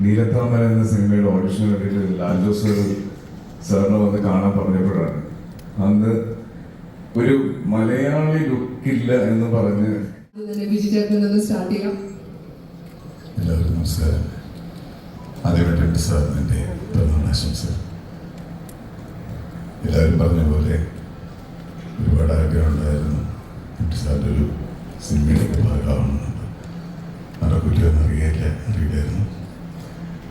നീലത്താമര എന്ന സിനിമയുടെ ഓഡിഷൻ വേണ്ടിയിട്ട് ലാൽ ജോസ് സാറിനെ വന്ന് കാണാൻ പറഞ്ഞപ്പോഴാണ് അന്ന് ഒരു മലയാളി ലുക്കില്ല എന്ന് പറഞ്ഞ്. എല്ലാവർക്കും നമസ്കാരം. ആദ്യമായിട്ട് സാറിന് എൻ്റെ പിറന്നാൾ ആശംസ. എല്ലാവരും പറഞ്ഞ പോലെ ഒരുപാട് ആഗ്രഹമുണ്ടായിരുന്നു സാറിൻ്റെ ഒരു സിനിമയിലേക്ക് ഭാഗമാവുന്നുണ്ട്. നടക്കില്ലെന്ന് അറിയില്ലായിരുന്നു.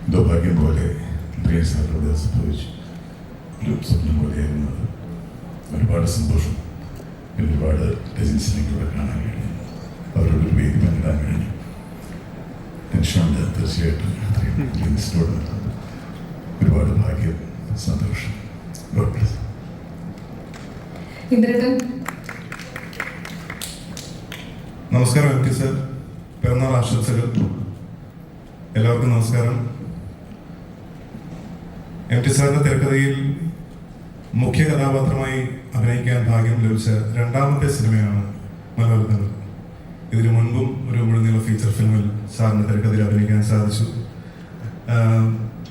എന്തോ ഭാഗ്യം പോലെ പ്രിയ സാറിലൂടെ സംഭവിച്ചു. ഒരു സ്വപ്നം പോലെയായിരുന്നു അത്. ഒരുപാട് സന്തോഷം. ഒരുപാട് ലെജൻസിലേക്ക് ഇവിടെ കാണാൻ കഴിഞ്ഞു. അവരോടൊരു വേദി പങ്കിടാൻ കഴിഞ്ഞു. ടെൻഷനുണ്ട് തീർച്ചയായിട്ടും. ലെജൻസിനോട് ഒരുപാട് ഭാഗ്യം, സന്തോഷം. God bless. നമസ്കാരം എം ടി സർ, പിറന്നാൾ ആശംസകൾ. എല്ലാവർക്കും നമസ്കാരം. എം ടി സാറിന്റെ തിരക്കഥയിൽ മുഖ്യ കഥാപാത്രമായി അഭിനയിക്കാൻ ഭാഗ്യം ലഭിച്ച രണ്ടാമത്തെ സിനിമയാണ് മലവർദ്ധങ്ങൾ. ഇതിനു മുൻപും ഒരു മുഴുനീള ഫീച്ചർ ഫിലിമിൽ സാറിന്റെ തിരക്കഥയിൽ അഭിനയിക്കാൻ സാധിച്ചു.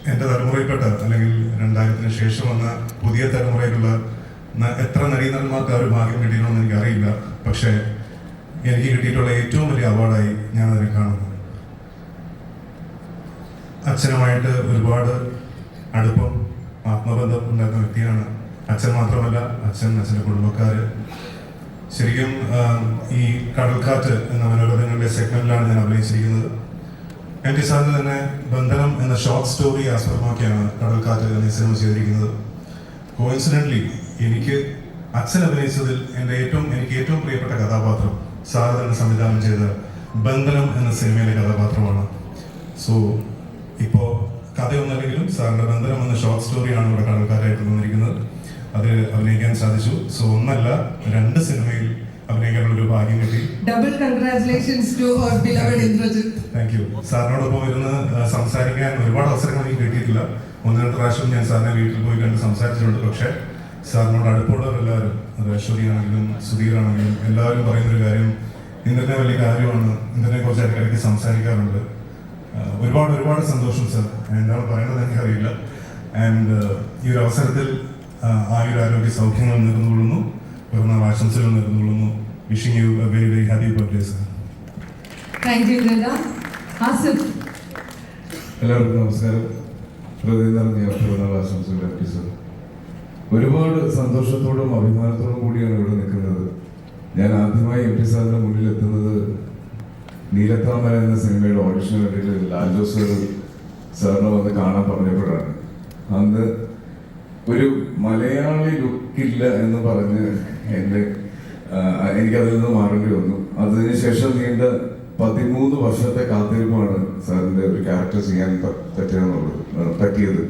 എൻ്റെ തലമുറയിൽപ്പെട്ട അല്ലെങ്കിൽ 2000-ന് ശേഷം വന്ന പുതിയ തലമുറയിലുള്ള എത്ര നടീനടന്മാർക്ക് ആ ഒരു ഭാഗ്യം കിട്ടിയിട്ടുണ്ടെന്ന് എനിക്കറിയില്ല. പക്ഷേ എനിക്ക് കിട്ടിയിട്ടുള്ള ഏറ്റവും വലിയ അവാർഡായി ഞാൻ അതിനെ കാണുന്നു. അച്ഛനുമായിട്ട് ഒരുപാട് അടുപ്പം, ആത്മബന്ധം ഉണ്ടാക്കുന്ന വ്യക്തിയാണ്. അച്ഛൻ മാത്രമല്ല, അച്ഛൻ്റെ കുടുംബക്കാർ. ശരിക്കും ഈ കടൽക്കാറ്റ് എന്ന മനോരഥങ്ങളുടെ സെഗ്മെന്റിലാണ് ഞാൻ അഭിനയിച്ചിരിക്കുന്നത്. എം ടി സാറിന് തന്നെ ബന്ധനം എന്ന ഷോർട്ട് സ്റ്റോറി ആസ്പദമാക്കിയാണ് കടൽക്കാറ്റ് എന്ന സിനിമ ചെയ്തിരിക്കുന്നത്. കോയിൻസിഡന്റ്ലി എനിക്ക് അച്ഛൻ അഭിനയിച്ചതിൽ എനിക്ക് ഏറ്റവും പ്രിയപ്പെട്ട കഥാപാത്രം സാർ തന്നെ സംവിധാനം ചെയ്ത ബന്ധനം എന്ന സിനിമയിലെ കഥാപാത്രമാണ്. സോ ഇപ്പോൾ കഥയൊന്നല്ലെങ്കിലും സാറിന്റെ ബന്ധനം എന്ന ഷോർട്ട് സ്റ്റോറിയാണ് ഇവിടെ കടൽക്കാരായിട്ട് വന്നിരിക്കുന്നത്. അത് അഭിനയിക്കാൻ സാധിച്ചു. സോ ഒന്നല്ല, 2 സിനിമയിൽ അഭിനയിക്കാനുള്ള ഒരു ഭാഗ്യം കിട്ടി. Double congratulations to our beloved Indrajith. Thank you. സാറിനോടൊപ്പം ഇരുന്ന് സംസാരിക്കാൻ ഒരുപാട് അവസരങ്ങൾ എനിക്ക് കിട്ടിയിട്ടില്ല. 1-2 പ്രാവശ്യം ഞാൻ സാറിനെ വീട്ടിൽ പോയി കണ്ട് സംസാരിച്ചിട്ടുണ്ട്. പക്ഷേ സാറിനോട് അടുപ്പമുള്ളവരെല്ലാവരും, അത് അശ്വതിയാണെങ്കിലും സുധീറാണെങ്കിലും എല്ലാവരും പറയുന്നൊരു കാര്യം, ഇന്ദ്രനെ വലിയ കാര്യമാണ്, ഇന്ദ്രനെ കുറിച്ച് ഇടയ്ക്കിടയ്ക്ക് സംസാരിക്കാറുണ്ട്. ഒരുപാട് സന്തോഷം സർ. എന്താണ് പറയുന്നത് എനിക്കറിയില്ല. ആൻഡ് ഈ ഒരു അവസരത്തിൽ ആയുരാരോഗ്യ സൗഖ്യങ്ങൾ നേർന്നുകൊള്ളുന്നു, പിറന്നാൾ ആശംസകൾ നേർന്നുകൊള്ളുന്നു. Wishing you a very happy birthday sir. Thank you. എല്ലാവർക്കും നമസ്കാരം. ഹൃദയം നിറഞ്ഞ പിറന്നാൾ ആശംസകൾ എം ടി സർ. ഒരുപാട് സന്തോഷത്തോടും അഭിമാനത്തോടും കൂടിയാണ് ഇവിടെ നിൽക്കുന്നത്. ഞാൻ ആദ്യമായി എം ടി സാറിന്റെ മുന്നിൽ എത്തുന്നത് നീലത്താമര എന്ന സിനിമയുടെ ഓഡിഷൻ വേണ്ടിയിട്ട് ലാൽ ജോസ് സാറിനെ വന്ന് കാണാൻ പറഞ്ഞപ്പോഴാണ് അന്ന് ഒരു മലയാളി ലുക്കില്ല എന്ന് പറഞ്ഞ് എനിക്കതിൽ നിന്ന് മാറേണ്ടി വന്നു. അതിനുശേഷം നീണ്ട 13 വർഷത്തെ കാത്തിരിപ്പാണ് സാറിന്റെ ഒരു ക്യാരക്ടർ ചെയ്യാൻ പറ്റിയത്.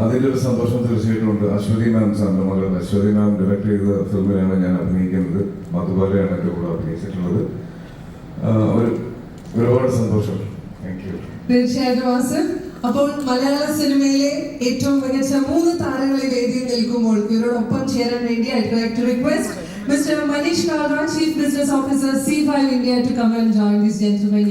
അതിൻ്റെ ഒരു സന്തോഷം തീർച്ചയായിട്ടും ഉണ്ട്. അശ്വതി മാം, സാറിന്റെ മകൾ അശ്വതി മാം ഡയറക്ട് ചെയ്ത ഫിലിമിലാണ് ഞാൻ അഭിനയിക്കുന്നത്. മധുബാലയാണ് എൻ്റെ കൂടെ അഭിനയിച്ചിട്ടുള്ളത്. ഒരുപാട് സന്തോഷം. Thank you. തീർച്ചയായിട്ടും ആസിഫ്. അപ്പോൾ മലയാള സിനിമയിലെ ഏറ്റവും മികച്ച 3 താരങ്ങളെ വേദിയിൽ നിൽക്കുമ്പോൾ ഇവരോടൊപ്പം ചേരാൻ വേണ്ടി I would like to request Mr. Manish Kalra, Chief Business Officer, C5 India, to come and join these gentlemen.